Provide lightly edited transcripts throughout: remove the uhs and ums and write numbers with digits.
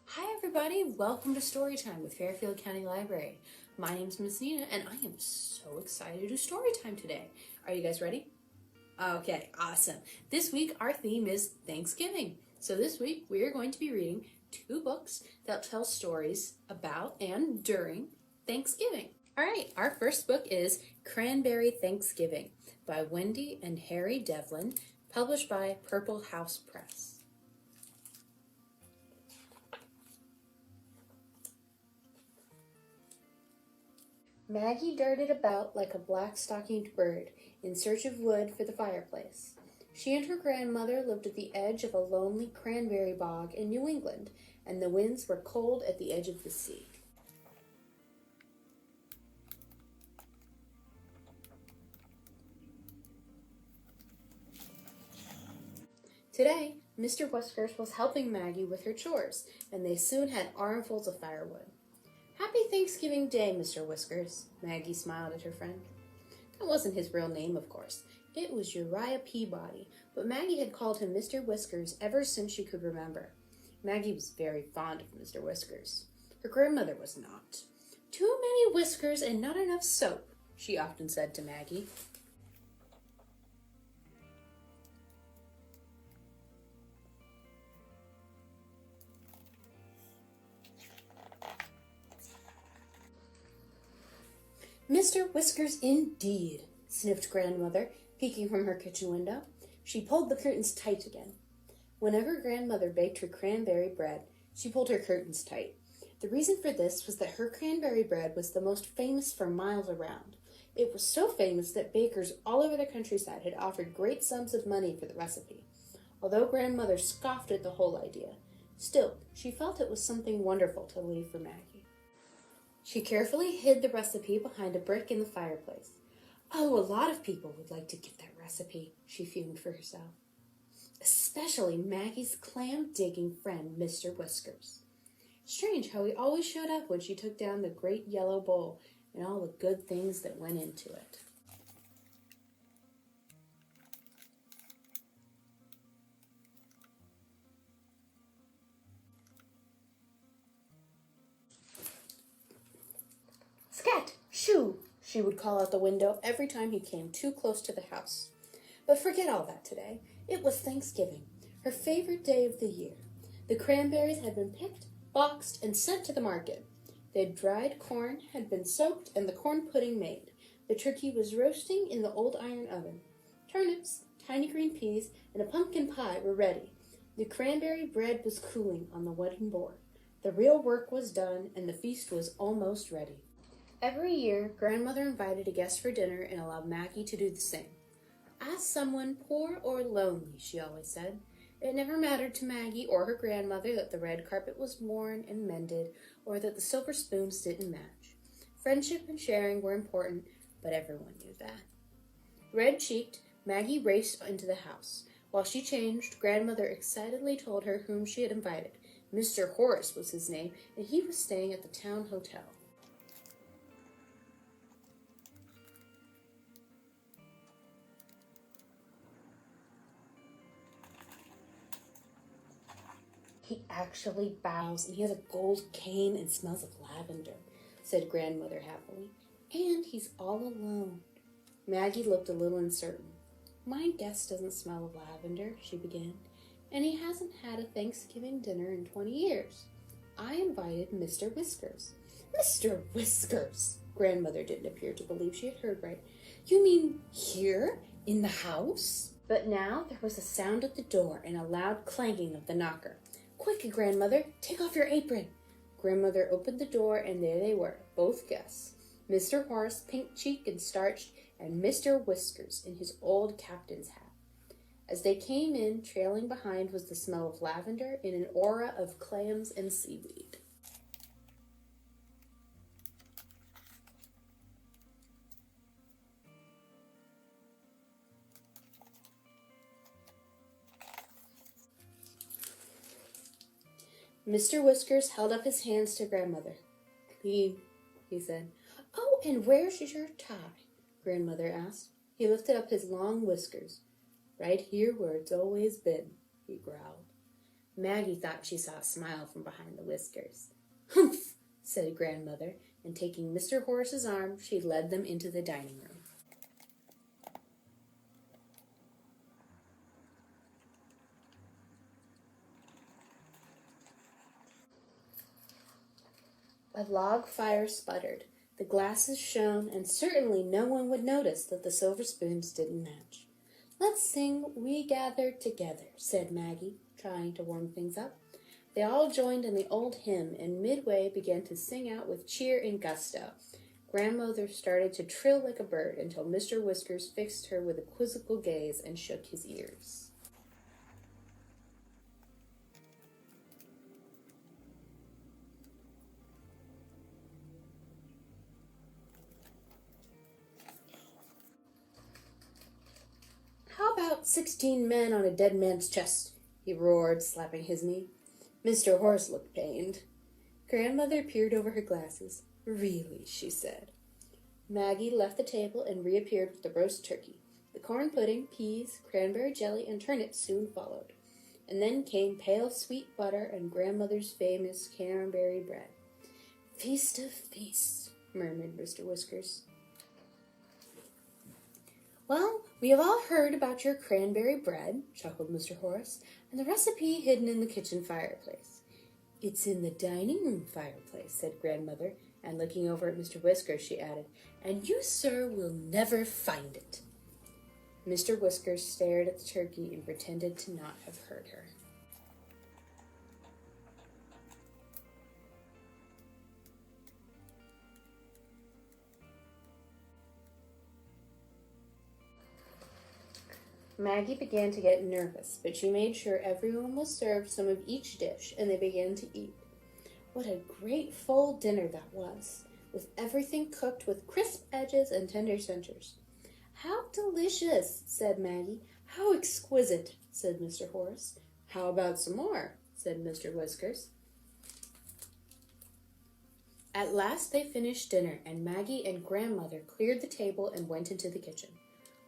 Hi everybody, welcome to Storytime with Fairfield County Library. My name's Miss Nina and I am so excited to do Storytime today. Are you guys ready? Okay, awesome. This week our theme is Thanksgiving. So this week we are going to be reading two books that tell stories about and during Thanksgiving. Alright, our first book is Cranberry Thanksgiving by Wende and Harry Devlin, published by Purple House Press. Maggie darted about like a black-stockinged bird in search of wood for the fireplace. She and her grandmother lived at the edge of a lonely cranberry bog in New England, and the winds were cold at the edge of the sea. Today, Mr. Whiskers was helping Maggie with her chores, and they soon had armfuls of firewood. "Happy Thanksgiving Day, Mr. Whiskers," Maggie smiled at her friend. That wasn't his real name, of course. It was Uriah Peabody, but Maggie had called him Mr. Whiskers ever since she could remember. Maggie was very fond of Mr. Whiskers. Her grandmother was not. "Too many whiskers and not enough soap," she often said to Maggie. "Mr. Whiskers, indeed," sniffed Grandmother, peeking from her kitchen window. She pulled the curtains tight again. Whenever Grandmother baked her cranberry bread, she pulled her curtains tight. The reason for this was that her cranberry bread was the most famous for miles around. It was so famous that bakers all over the countryside had offered great sums of money for the recipe. Although Grandmother scoffed at the whole idea, still, she felt it was something wonderful to leave for Maggie. She carefully hid the recipe behind a brick in the fireplace. "Oh, a lot of people would like to get that recipe," she fumed for herself. "Especially Maggie's clam-digging friend, Mr. Whiskers. Strange how he always showed up when she took down the great yellow bowl and all the good things that went into it." "Scat! Shoo!" she would call out the window every time he came too close to the house. But forget all that today. It was Thanksgiving, her favorite day of the year. The cranberries had been picked, boxed, and sent to the market. The dried corn had been soaked and the corn pudding made. The turkey was roasting in the old iron oven. Turnips, tiny green peas, and a pumpkin pie were ready. The cranberry bread was cooling on the wooden board. The real work was done, and the feast was almost ready. Every year, Grandmother invited a guest for dinner and allowed Maggie to do the same. "Ask someone poor or lonely," she always said. It never mattered to Maggie or her grandmother that the red carpet was worn and mended, or that the silver spoons didn't match. Friendship and sharing were important, but everyone knew that. Red-cheeked, Maggie raced into the house. While she changed, Grandmother excitedly told her whom she had invited. Mr. Horace was his name, and he was staying at the town hotel. "He actually bows, and he has a gold cane and smells of lavender," said Grandmother happily. "And he's all alone." Maggie looked a little uncertain. "My guest doesn't smell of lavender," she began, "and he hasn't had a Thanksgiving dinner in 20 years. I invited Mr. Whiskers." "Mr. Whiskers!" Grandmother didn't appear to believe she had heard right. "You mean here, in the house?" But now there was a sound at the door and a loud clanking of the knocker. "Quick, Grandmother, take off your apron." Grandmother opened the door, and there they were, both guests. Mr. Horace, pink-cheeked and starched, and Mr. Whiskers in his old captain's hat. As they came in, trailing behind was the smell of lavender and an aura of clams and seaweed. Mr. Whiskers held up his hands to Grandmother. "Clean," he said. "Oh, and where's your tie?" Grandmother asked. He lifted up his long whiskers. "Right here where it's always been," he growled. Maggie thought she saw a smile from behind the whiskers. "Humph!" said Grandmother, and taking Mr. Horace's arm, she led them into the dining room. A log fire sputtered. The glasses shone, and certainly no one would notice that the silver spoons didn't match. "Let's sing 'We Gather Together,'" said Maggie, trying to warm things up. They all joined in the old hymn, and midway began to sing out with cheer and gusto. Grandmother started to trill like a bird until Mr. Whiskers fixed her with a quizzical gaze and shook his ears. "How about 16 men on a dead man's chest?" he roared, slapping his knee. Mr. Horace looked pained. Grandmother peered over her glasses. "Really," she said. Maggie left the table and reappeared with the roast turkey. The corn pudding, peas, cranberry jelly, and turnips soon followed. And then came pale sweet butter and Grandmother's famous cranberry bread. "Feast of feasts," murmured Mr. Whiskers. "Well, we have all heard about your cranberry bread," chuckled Mr. Horace, "and the recipe hidden in the kitchen fireplace." "It's in the dining room fireplace," said Grandmother, and looking over at Mr. Whiskers, she added, "and you, sir, will never find it." Mr. Whiskers stared at the turkey and pretended to not have heard her. Maggie began to get nervous, but she made sure everyone was served some of each dish, and they began to eat. What a great full dinner that was, with everything cooked with crisp edges and tender centers. "How delicious," said Maggie. "How exquisite," said Mr. Horace. "How about some more?" said Mr. Whiskers. At last they finished dinner, and Maggie and Grandmother cleared the table and went into the kitchen.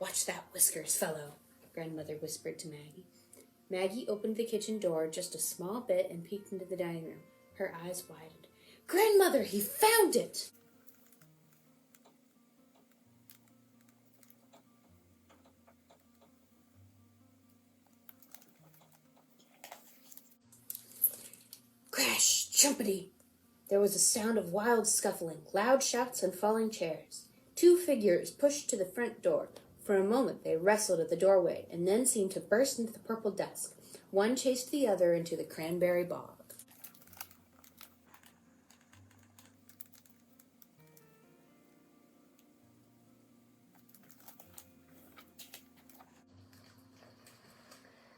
"Watch that Whiskers fellow," Grandmother whispered to Maggie. Maggie opened the kitchen door just a small bit and peeked into the dining room. Her eyes widened. "Grandmother, he found it!" Crash! Chumpity! There was a sound of wild scuffling, loud shouts, and falling chairs. Two figures pushed to the front door. For a moment they wrestled at the doorway, and then seemed to burst into the purple dusk. One chased the other into the cranberry bog.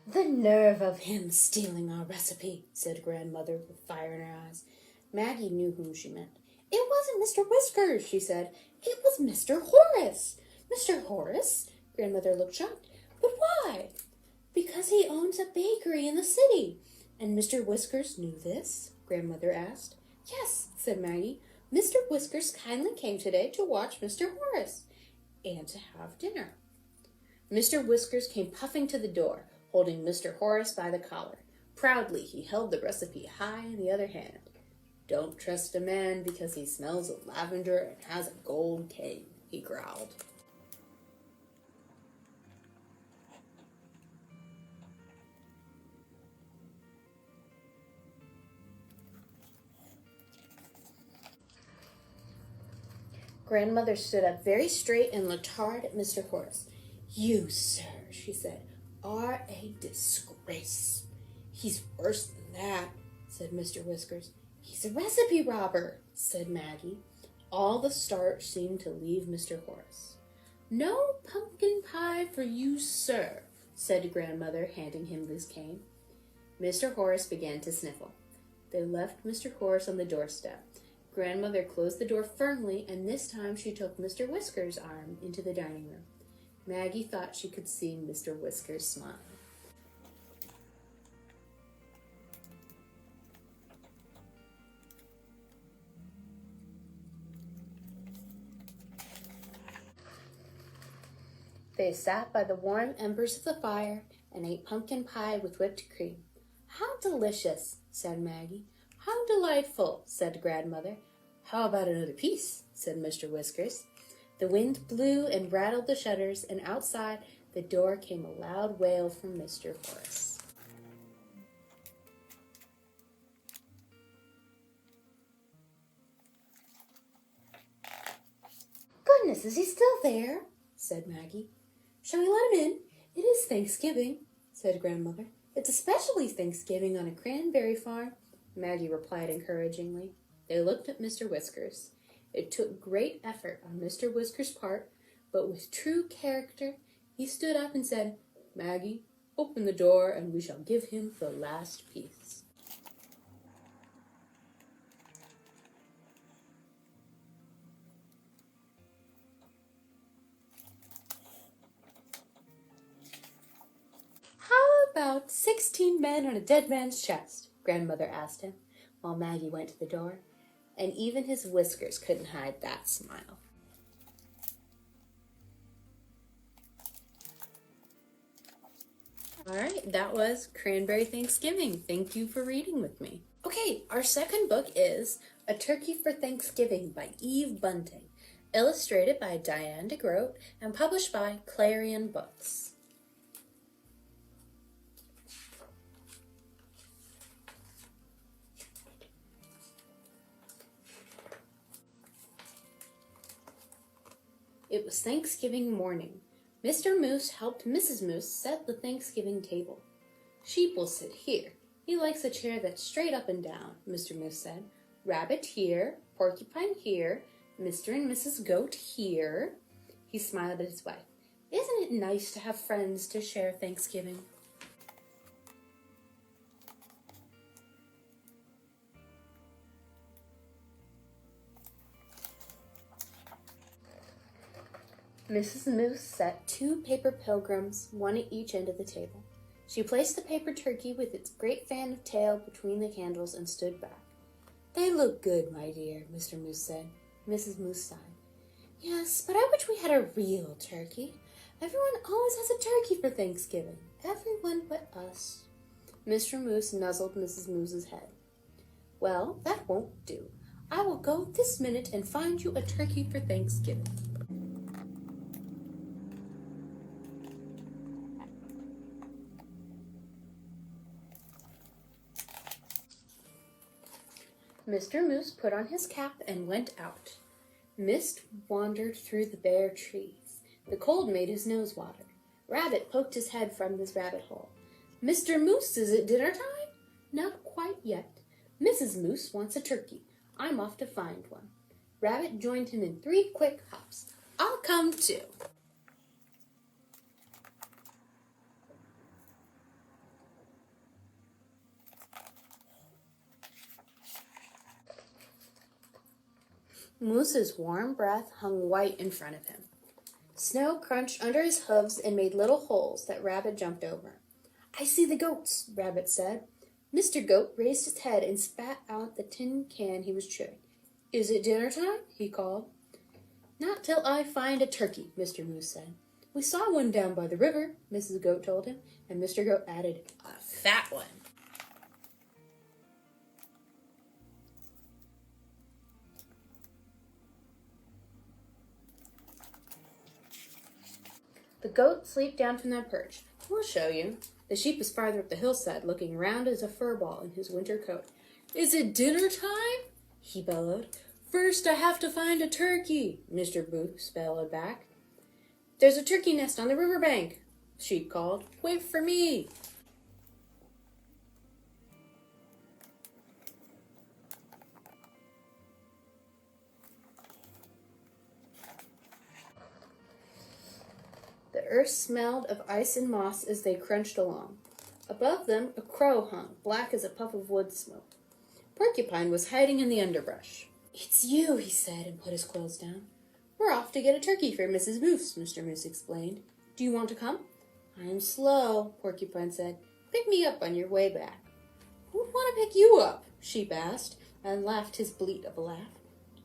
"The nerve of him stealing our recipe," said Grandmother, with fire in her eyes. Maggie knew whom she meant. "It wasn't Mr. Whiskers," she said. "It was Mr. Horace." "Mr. Horace?" Grandmother looked shocked. "But why?" "Because he owns a bakery in the city." "And Mr. Whiskers knew this?" Grandmother asked. "Yes," said Maggie. "Mr. Whiskers kindly came today to watch Mr. Horace and to have dinner." Mr. Whiskers came puffing to the door, holding Mr. Horace by the collar. Proudly he held the recipe high in the other hand. "Don't trust a man because he smells of lavender and has a gold cane," he growled. Grandmother stood up very straight and looked hard at Mr. Horace. "You, sir," she said, "are a disgrace." "He's worse than that," said Mr. Whiskers. "He's a recipe robber," said Maggie. All the starch seemed to leave Mr. Horace. "No pumpkin pie for you, sir," said Grandmother, handing him this cane. Mr. Horace began to sniffle. They left Mr. Horace on the doorstep. Grandmother closed the door firmly, and this time she took Mr. Whiskers' arm into the dining room. Maggie thought she could see Mr. Whiskers smile. They sat by the warm embers of the fire and ate pumpkin pie with whipped cream. "How delicious," said Maggie. "How delightful," said Grandmother. "How about another piece?" said Mr. Whiskers. The wind blew and rattled the shutters, and outside the door came a loud wail from Mr. Horace. "Goodness, is he still there?" said Maggie. "Shall we let him in? It is Thanksgiving," said Grandmother. "It's especially Thanksgiving on a cranberry farm," Maggie replied encouragingly. They looked at Mr. Whiskers. It took great effort on Mr. Whiskers' part, but with true character, he stood up and said, "Maggie, open the door and we shall give him the last piece." "How about 16 men on a dead man's chest?" Grandmother asked him, while Maggie went to the door, and even his whiskers couldn't hide that smile. All right, that was Cranberry Thanksgiving. Thank you for reading with me. Okay, our second book is A Turkey for Thanksgiving by Eve Bunting, illustrated by Diane DeGroat and published by Clarion Books. It was Thanksgiving morning. Mr. Moose helped Mrs. Moose set the Thanksgiving table. "Sheep will sit here. He likes a chair that's straight up and down," Mr. Moose said. "Rabbit here, Porcupine here, Mr. and Mrs. Goat here." He smiled at his wife. "Isn't it nice to have friends to share Thanksgiving?" Mrs. Moose set 2 paper pilgrims, one at each end of the table. She placed the paper turkey with its great fan of tail between the candles and stood back. "They look good, my dear," Mr. Moose said. Mrs. Moose sighed. "Yes, but I wish we had a real turkey. Everyone always has a turkey for Thanksgiving. Everyone but us." Mr. Moose nuzzled Mrs. Moose's head. "Well, that won't do. I will go this minute and find you a turkey for Thanksgiving." Mr. Moose put on his cap and went out. Mist wandered through the bare trees. The cold made his nose water. Rabbit poked his head from his rabbit hole. "Mr. Moose, is it dinner time?" "Not quite yet. Mrs. Moose wants a turkey. I'm off to find one." Rabbit joined him in 3 quick hops. "I'll come too." Moose's warm breath hung white in front of him. Snow crunched under his hooves and made little holes that Rabbit jumped over. "I see the goats," Rabbit said. Mr. Goat raised his head and spat out the tin can he was chewing. "Is it dinner time?" he called. "Not till I find a turkey," Mr. Moose said. "We saw one down by the river," Mrs. Goat told him, and Mr. Goat added, "A fat one." The goats leaped down from their perch. "We'll show you." The sheep was farther up the hillside, looking round as a fur ball in his winter coat. "Is it dinner time?" he bellowed. "First I have to find a turkey," Mr. Moose bellowed back. "There's a turkey nest on the river bank," the sheep called. "Wait for me." The earth smelled of ice and moss as they crunched along. Above them, a crow hung, black as a puff of wood smoke. Porcupine was hiding in the underbrush. "It's you," he said, and put his quills down. "We're off to get a turkey for Mrs. Moose," Mr. Moose explained. "Do you want to come?" "I am slow," Porcupine said. "Pick me up on your way back." "Who'd want to pick you up?" Sheep asked, and laughed his bleat of a laugh.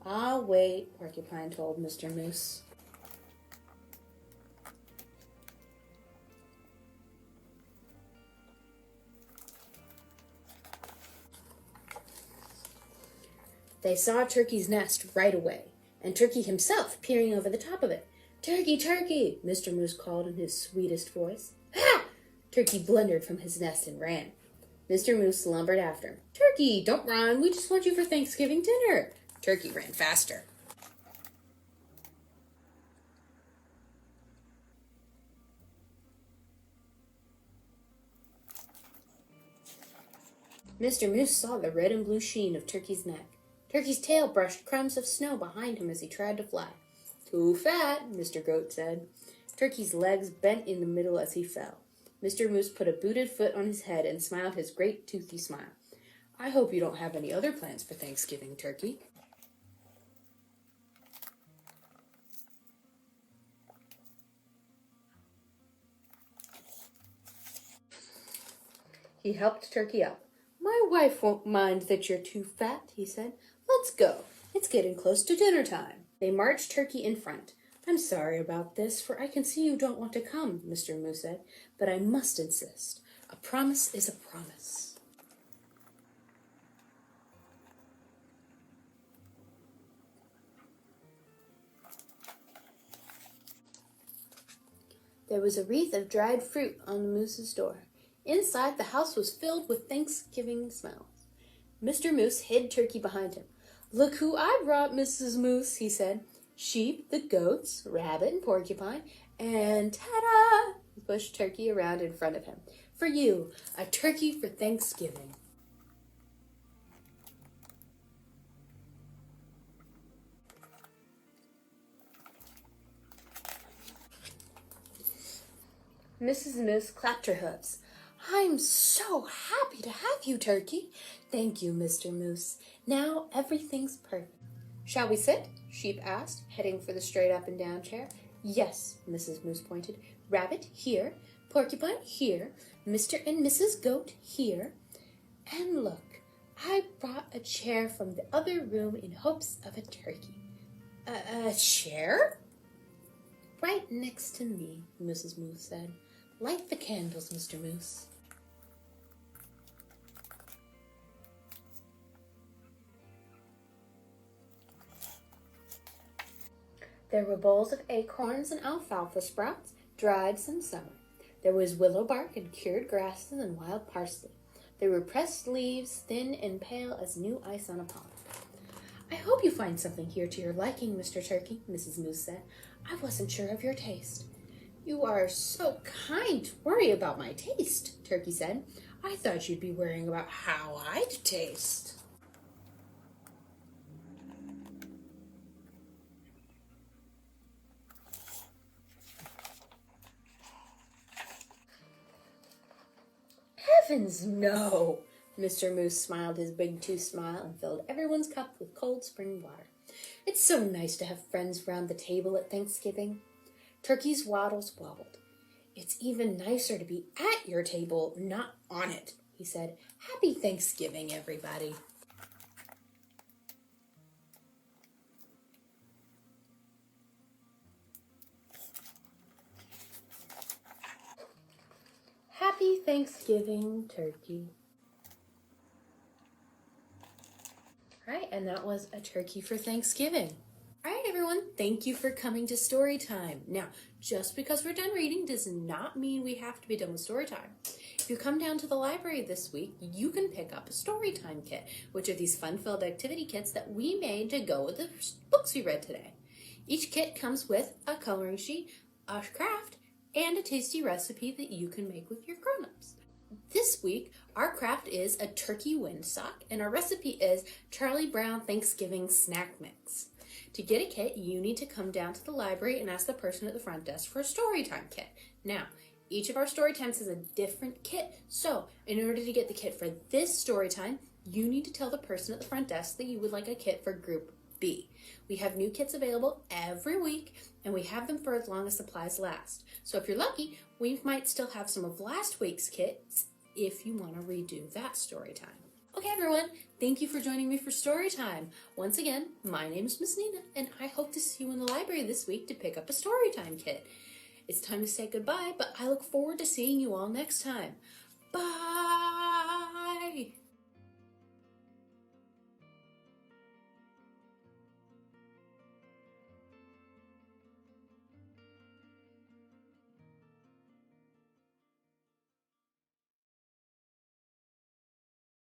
"I'll wait," Porcupine told Mr. Moose. They saw Turkey's nest right away, and Turkey himself peering over the top of it. "Turkey, Turkey!" Mr. Moose called in his sweetest voice. "Ha!" Turkey blundered from his nest and ran. Mr. Moose lumbered after him. "Turkey, don't run. We just want you for Thanksgiving dinner." Turkey ran faster. Mr. Moose saw the red and blue sheen of Turkey's neck. Turkey's tail brushed crumbs of snow behind him as he tried to fly. "Too fat," Mr. Goat said. Turkey's legs bent in the middle as he fell. Mr. Moose put a booted foot on his head and smiled his great toothy smile. "I hope you don't have any other plans for Thanksgiving, Turkey." He helped Turkey up. "My wife won't mind that you're too fat," he said. "Let's go. It's getting close to dinner time." They marched Turkey in front. "I'm sorry about this, for I can see you don't want to come," Mr. Moose said, "but I must insist. A promise is a promise." There was a wreath of dried fruit on the Moose's door. Inside, the house was filled with Thanksgiving smells. Mr. Moose hid Turkey behind him. "Look who I brought, Mrs. Moose," he said. "Sheep, the goats, rabbit, and porcupine, and ta-da!" He pushed Turkey around in front of him. "For you, a turkey for Thanksgiving." Mrs. Moose clapped her hooves. "I'm so happy to have you, Turkey." "Thank you, Mr. Moose. Now everything's perfect." "Shall we sit?" Sheep asked, heading for the straight up and down chair. "Yes," Mrs. Moose pointed. "Rabbit here, Porcupine here, Mr. and Mrs. Goat here. And look, I brought a chair from the other room in hopes of a turkey." A chair?" "Right next to me," Mrs. Moose said. "Light the candles, Mr. Moose." There were bowls of acorns and alfalfa sprouts, dried some summer. There was willow bark and cured grasses and wild parsley. There were pressed leaves, thin and pale as new ice on a pond. "I hope you find something here to your liking, Mr. Turkey," Mrs. Moose said. "I wasn't sure of your taste." "You are so kind to worry about my taste," Turkey said. "I thought you'd be worrying about how I'd taste." "Heavens, no!" Mr. Moose smiled his big tooth smile and filled everyone's cup with cold spring water. "It's so nice to have friends round the table at Thanksgiving." Turkey's wattles wobbled. "It's even nicer to be at your table, not on it," he said. "Happy Thanksgiving, everybody." Happy Thanksgiving, Turkey. All right, and that was A Turkey for Thanksgiving. All right, everyone, thank you for coming to Storytime. Now, just because we're done reading does not mean we have to be done with Storytime. If you come down to the library this week, you can pick up a Storytime kit, which are these fun-filled activity kits that we made to go with the books we read today. Each kit comes with a coloring sheet, a craft, and a tasty recipe that you can make with your grown-ups. This week, our craft is a turkey windsock, and our recipe is Charlie Brown Thanksgiving snack mix. To get a kit, you need to come down to the library and ask the person at the front desk for a Storytime kit. Now, each of our Storytimes has a different kit, so in order to get the kit for this Storytime, you need to tell the person at the front desk that you would like a kit for Group B. We have new kits available every week, and we have them for as long as supplies last. So if you're lucky, we might still have some of last week's kits if you want to redo that story time. Okay, everyone, thank you for joining me for story time. Once again, my name is Miss Nina, and I hope to see you in the library this week to pick up a story time kit. It's time to say goodbye, but I look forward to seeing you all next time. Bye!